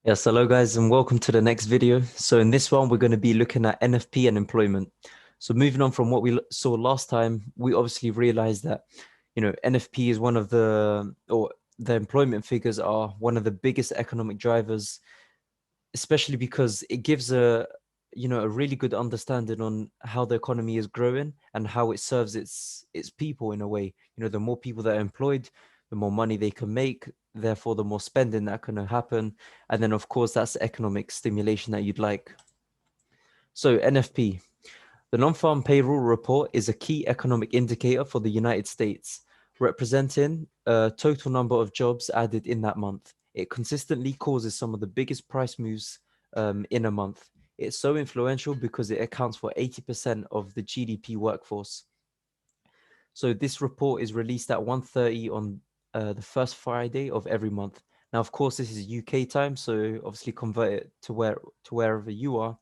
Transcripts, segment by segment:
Yes, hello guys, and welcome to the next video. So in this one, we're going to be looking at NFP and employment. So moving on from what we saw last time, we obviously realized that, NFP is one of the employment figures are one of the biggest economic drivers, especially because it gives a really good understanding on how the economy is growing and how it serves its people in a way. The more people that are employed, the more money they can make, therefore the more spending that can happen. And then of course that's economic stimulation that you'd like. So NFP, the non-farm payroll report, is a key economic indicator for the United States, representing a total number of jobs added in that month. It consistently causes some of the biggest price moves in a month. It's so influential because it accounts for 80% of the GDP workforce. So this report is released at 1:30 on the first Friday of every month. Now, of course, this is UK time, so obviously convert it to wherever you are.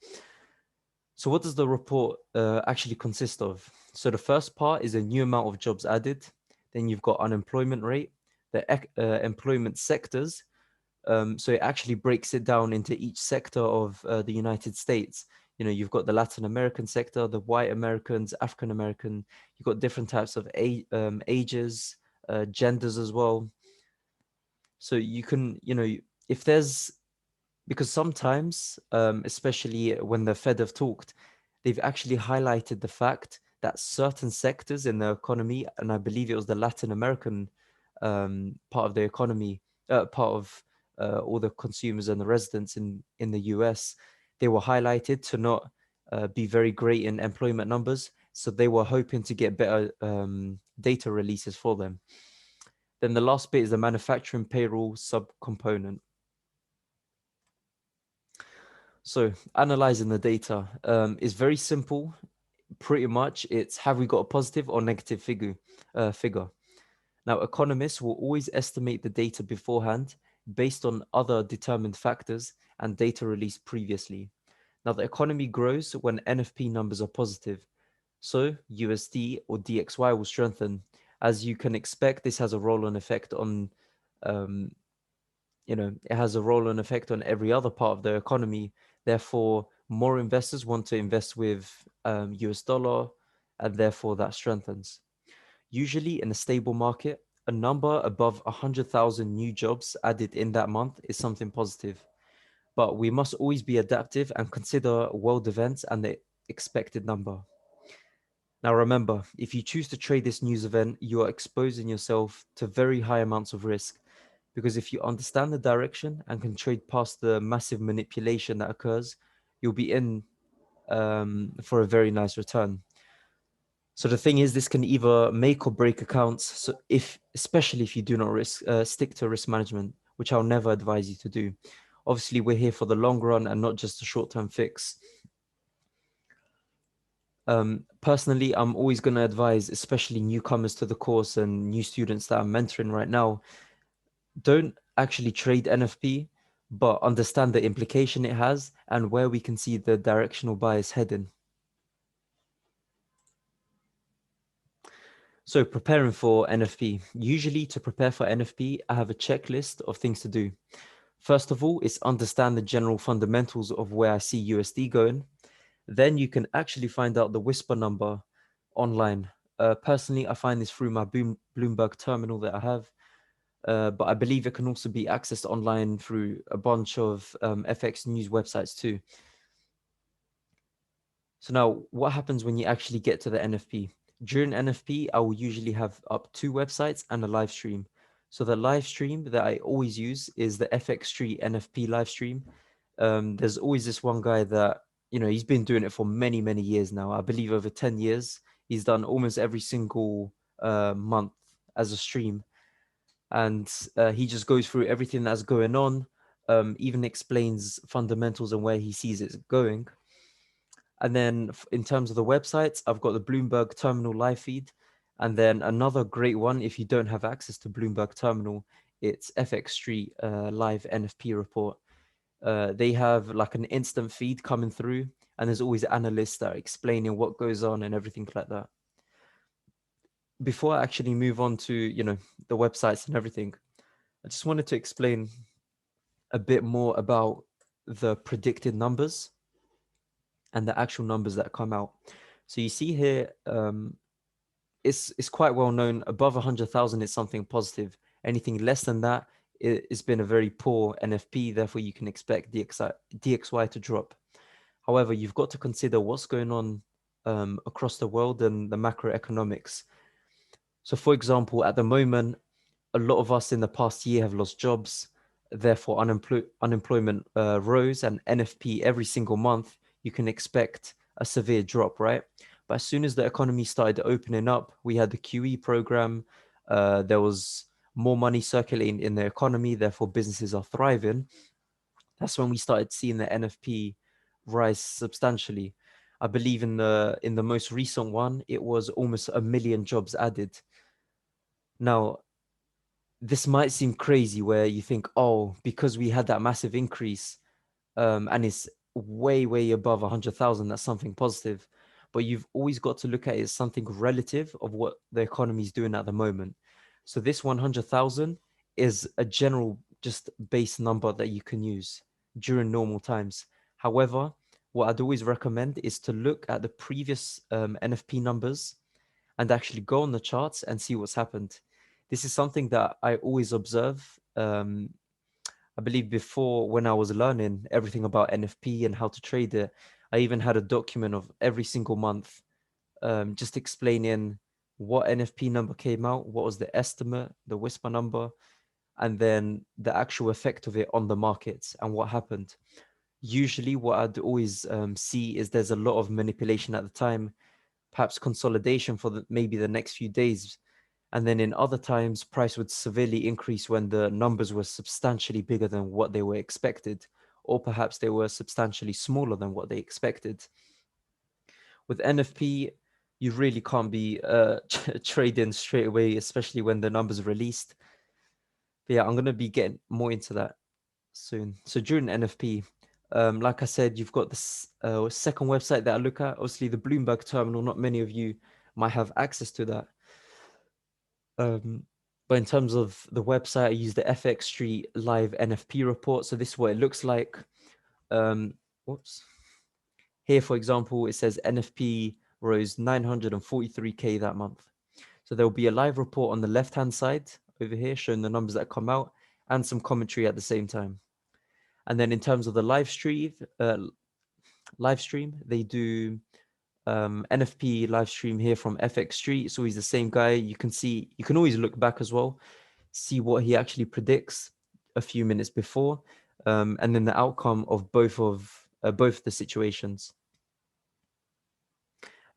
So what does the report actually consist of? So the first part is a new amount of jobs added. Then you've got unemployment rate, the employment sectors. So it actually breaks it down into each sector of the United States. You've got the Latin American sector, the white Americans, African American. You've got different types of ages, genders as well. So you can, if there's because sometimes, especially when the Fed have talked, they've actually highlighted the fact that certain sectors in the economy, and I believe it was the Latin American part of the economy, part of all the consumers and the residents in the US, they were highlighted to not be very great in employment numbers. So they were hoping to get better data releases for them. Then the last bit is the manufacturing payroll subcomponent. So analyzing the data is very simple. Pretty much, it's have we got a positive or negative figure. Now, economists will always estimate the data beforehand based on other determined factors and data released previously. Now, the economy grows when NFP numbers are positive. So USD or DXY will strengthen. As you can expect, this has a roll-on effect on um, it has a roll-on effect on every other part of the economy. Therefore, more investors want to invest with US dollar, and therefore that strengthens. Usually in a stable market, a number above 100,000 new jobs added in that month is something positive. But we must always be adaptive and consider world events and the expected number. Now remember, if you choose to trade this news event, you are exposing yourself to very high amounts of risk. Because if you understand the direction and can trade past the massive manipulation that occurs, you'll be in for a very nice return. So the thing is, this can either make or break accounts. So especially if you do not stick to risk management, which I'll never advise you to do. Obviously, we're here for the long run and not just a short-term fix. Personally, I'm always going to advise, especially newcomers to the course and new students that I'm mentoring right now, don't actually trade NFP, but understand the implication it has and where we can see the directional bias heading. So preparing for NFP. Usually to prepare for NFP, I have a checklist of things to do. First of all, is understand the general fundamentals of where I see USD going. Then you can actually find out the whisper number online. Personally, I find this through my Bloomberg terminal that I have. But I believe it can also be accessed online through a bunch of FX news websites too. So now what happens when you actually get to the NFP? During NFP, I will usually have up 2 websites and a live stream. So the live stream that I always use is the FX Street NFP live stream. There's always this one guy that, he's been doing it for many, many years now. I believe over 10 years. He's done almost every single month as a stream. And he just goes through everything that's going on, even explains fundamentals and where he sees it going. And then in terms of the websites, I've got the Bloomberg Terminal live feed. And then another great one, if you don't have access to Bloomberg Terminal, it's FX Street live NFP report. They have like an instant feed coming through, and there's always analysts that are explaining what goes on and everything like that. Before I actually move on to, the websites and everything, I just wanted to explain a bit more about the predicted numbers and the actual numbers that come out. So you see here, it's quite well known. Above 100,000 is something positive. Anything less than that, it's been a very poor NFP. Therefore, you can expect DXY to drop. However, you've got to consider what's going on across the world and the macroeconomics. So, for example, at the moment, a lot of us in the past year have lost jobs. Therefore, unemployment rose, and NFP every single month, you can expect a severe drop, right? But as soon as the economy started opening up, we had the QE program. There was more money circulating in the economy. Therefore, businesses are thriving. That's when we started seeing the NFP rise substantially. I believe in the most recent one, it was almost 1 million jobs added. Now, this might seem crazy where you think, oh, because we had that massive increase, and it's way, way above 100,000, that's something positive. But you've always got to look at it as something relative of what the economy is doing at the moment. So this 100,000 is a general, just base number that you can use during normal times. However, what I'd always recommend is to look at the previous NFP numbers and actually go on the charts and see what's happened. This is something that I always observe. I believe before, when I was learning everything about NFP and how to trade it, I even had a document of every single month, just explaining what NFP number came out, what was the estimate, the whisper number, and then the actual effect of it on the markets and what happened. Usually, what I'd always see is there's a lot of manipulation at the time, perhaps consolidation for maybe the next few days. And then in other times, price would severely increase when the numbers were substantially bigger than what they were expected, or perhaps they were substantially smaller than what they expected. With NFP, you really can't be trading straight away, especially when the numbers are released. But yeah, I'm going to be getting more into that soon. So during NFP, like I said, you've got this second website that I look at. Obviously, the Bloomberg terminal, not many of you might have access to that. But in terms of the website, I use the FX Street live NFP report. So this is what it looks like. Whoops. Here, for example, it says NFP rose 943K that month. So there will be a live report on the left-hand side over here showing the numbers that come out and some commentary at the same time. And then in terms of the live stream, they do NFP live stream here from FX Street. So he's the same guy. You can always look back as well, see what he actually predicts a few minutes before, and then the outcome of both the situations.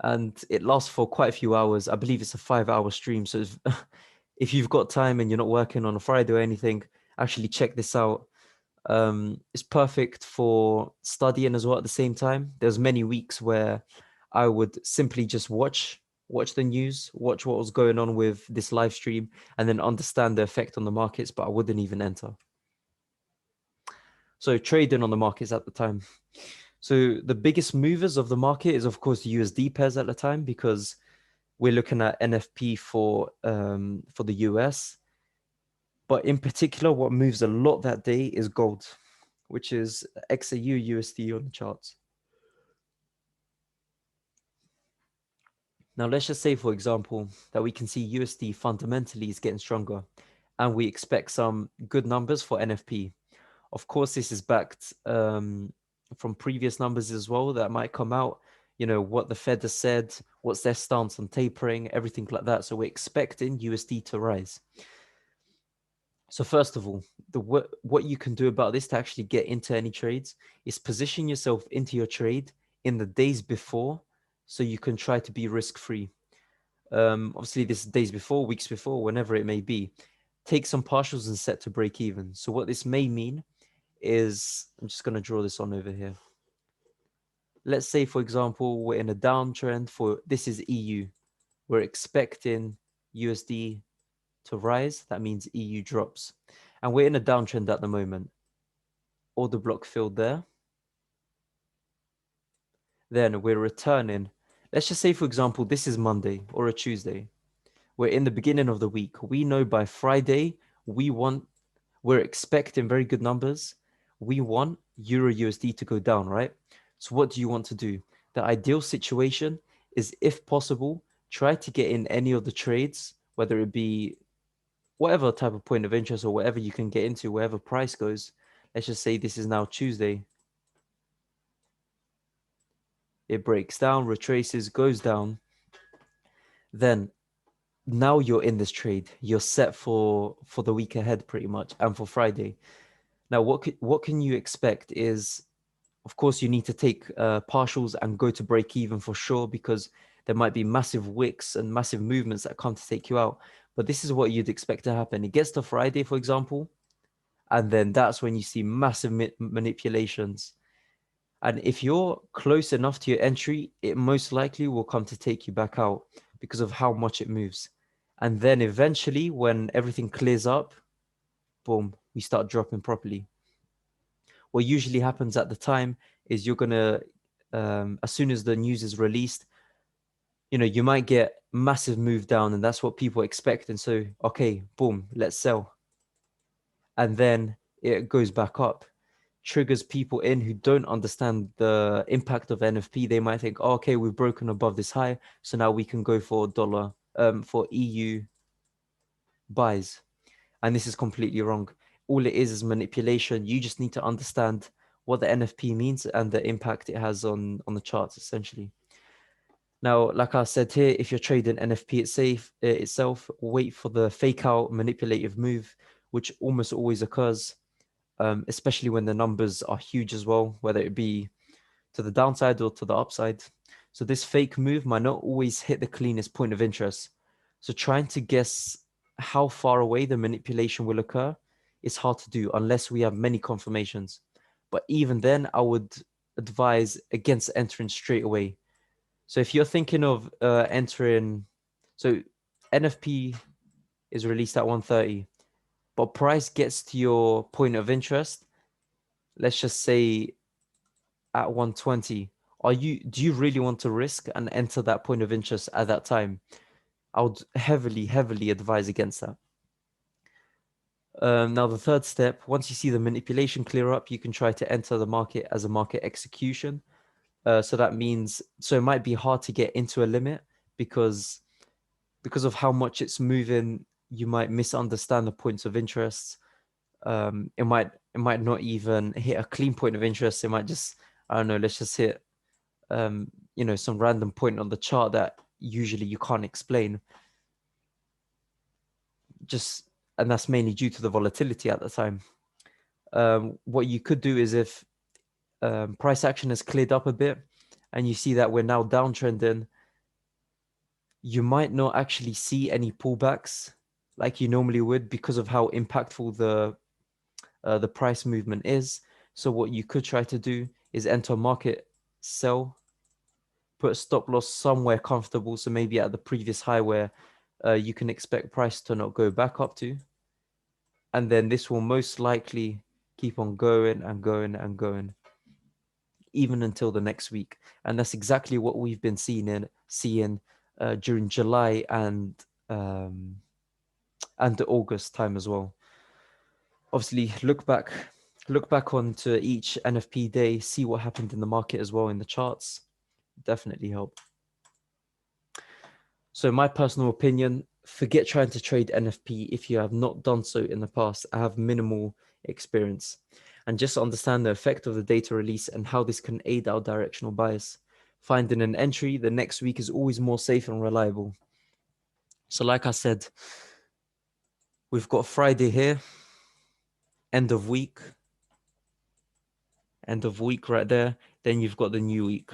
And it lasts for quite a few hours. I believe it's a 5-hour stream. So if you've got time and you're not working on a Friday or anything, actually check this out. It's perfect for studying as well at the same time. There's many weeks where I would simply just watch the news, watch what was going on with this live stream, and then understand the effect on the markets, but I wouldn't even enter. So trading on the markets at the time. So the biggest movers of the market is, of course, the USD pairs at the time, because we're looking at NFP for the US. But in particular, what moves a lot that day is gold, which is XAU USD on the charts. Now, let's just say, for example, that we can see USD fundamentally is getting stronger, and we expect some good numbers for NFP. Of course, this is backed from previous numbers as well that might come out, what the Fed has said, what's their stance on tapering, everything like that. So we're expecting USD to rise. So first of all, what you can do about this to actually get into any trades is position yourself into your trade in the days before, so you can try to be risk-free. Obviously, this is days before, weeks before, whenever it may be. Take some partials and set to break even. So what this may mean is, I'm just going to draw this on over here. Let's say, for example, we're in a downtrend this is EU. We're expecting USD to rise. That means EU drops. And we're in a downtrend at the moment. Order block filled there. Then we're returning. Let's just say, for example, this is Monday or a Tuesday. We're in the beginning of the week. We know by Friday, we're expecting very good numbers. we want Euro USD to go down, right? So what do you want to do? The ideal situation is, if possible, try to get in any of the trades, whether it be whatever type of point of interest or whatever you can get into, wherever price goes. Let's just say this is now Tuesday. It breaks down, retraces, goes down. Then now you're in this trade. You're set for the week ahead pretty much, and for Friday. Now, what can you expect is, of course, you need to take partials and go to break even for sure, because there might be massive wicks and massive movements that come to take you out. But this is what you'd expect to happen. It gets to Friday, for example, and then that's when you see massive manipulations. And if you're close enough to your entry, it most likely will come to take you back out because of how much it moves. And then eventually, when everything clears up, boom, we start dropping properly. What usually happens at the time is you're gonna, as soon as the news is released, you might get massive move down, and that's what people expect. And so, okay, boom, let's sell. And then it goes back up, triggers people in who don't understand the impact of NFP. They might think, oh, okay, we've broken above this high, so now we can go for dollar, for EU buys. And this is completely wrong. All it is manipulation. You just need to understand what the NFP means and the impact it has on the charts, essentially. Now, like I said here, if you're trading NFP itself, wait for the fake out manipulative move, which almost always occurs, especially when the numbers are huge as well, whether it be to the downside or to the upside. So this fake move might not always hit the cleanest point of interest. So trying to guess how far away the manipulation will occur is hard to do unless we have many confirmations. But even then, I would advise against entering straight away. So if you're thinking of entering, so NFP is released at 130, but price gets to your point of interest, let's just say at 120, do you really want to risk and enter that point of interest at that time? I would heavily advise against that. Now the third step, once you see the manipulation clear up, you can try to enter the market as a market execution. So that means, so it might be hard to get into a limit because of how much it's moving. You might misunderstand the points of interest. It might not even hit a clean point of interest. It might just, I don't know, let's just hit some random point on the chart that usually you can't explain. And that's mainly due to the volatility at the time. What you could do is, if price action has cleared up a bit and you see that we're now downtrending, you might not actually see any pullbacks like you normally would because of how impactful the price movement is. So what you could try to do is enter market sell, put a stop loss somewhere comfortable. So maybe at the previous high where you can expect price to not go back up to. And then this will most likely keep on going and going and going, even until the next week. And that's exactly what we've been seeing during July and the August time as well. Obviously, look back onto each NFP day, see what happened in the market as well in the charts. Definitely help. So my personal opinion, forget trying to trade NFP if you have not done so in the past. I have minimal experience. And just understand the effect of the data release and how this can aid our directional bias. Finding an entry the next week is always more safe and reliable. So like I said, we've got Friday here, end of week right there. Then you've got the new week.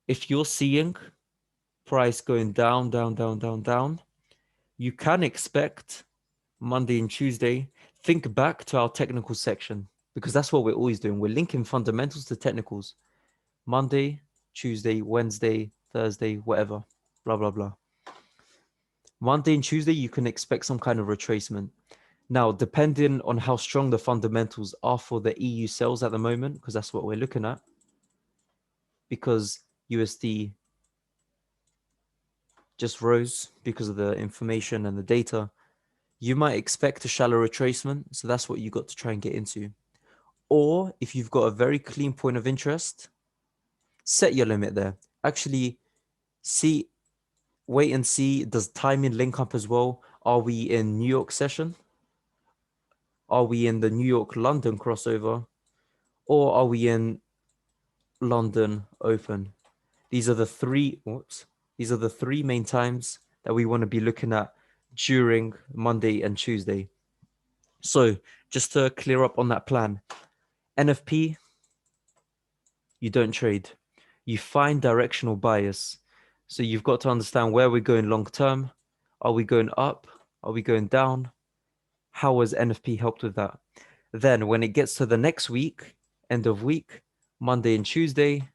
If you're seeing price going down, you can expect Monday and Tuesday. Think back to our technical section, because that's what we're always doing. We're linking fundamentals to technicals. Monday, Tuesday, Wednesday, Thursday, whatever, blah, blah, blah. Monday and Tuesday, you can expect some kind of retracement. Now, depending on how strong the fundamentals are for the EU sales at the moment, because that's what we're looking at, because USD just rose because of the information and the data, you might expect a shallow retracement. So that's what you got to try and get into. Or if you've got a very clean point of interest, set your limit there. Actually, see, wait and see, does timing link up as well? Are we in New York session? Are we in the New York London crossover? Or are we in London Open? These are the three, whoops, these are the three main times that we want to be looking at during Monday and Tuesday. So just to clear up on that plan, NFP, you don't trade. You find directional bias. So you've got to understand where we're going long term. Are we going up? Are we going down? How has NFP helped with that? Then when it gets to the next week, end of week, Monday and Tuesday,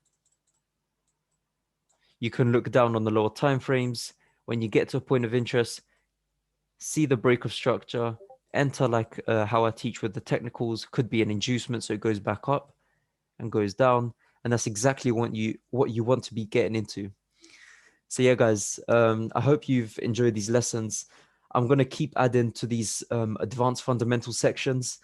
you can look down on the lower time frames. When you get to a point of interest, see the break of structure, enter like how I teach with the technicals, could be an inducement, so it goes back up and goes down. And that's exactly what you want to be getting into. So yeah, guys, I hope you've enjoyed these lessons. I'm going to keep adding to these advanced fundamental sections.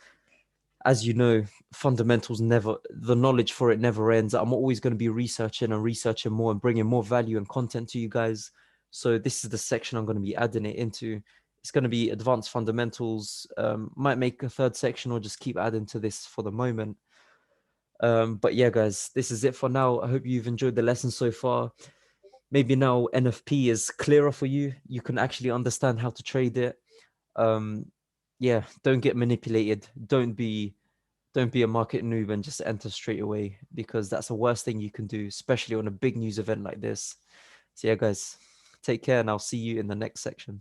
As you know, fundamentals the knowledge for it never ends. I'm always going to be researching and researching more and bringing more value and content to you guys. So this is the section I'm going to be adding it into. It's going to be advanced fundamentals. Might make a third section or just keep adding to this for the moment. But yeah, guys, this is it for now. I hope you've enjoyed the lesson so far. Maybe now NFP is clearer for you. You can actually understand how to trade it. Yeah, don't get manipulated. Don't be a market noob and just enter straight away, because that's the worst thing you can do, especially on a big news event like this. So yeah, guys, take care and I'll see you in the next section.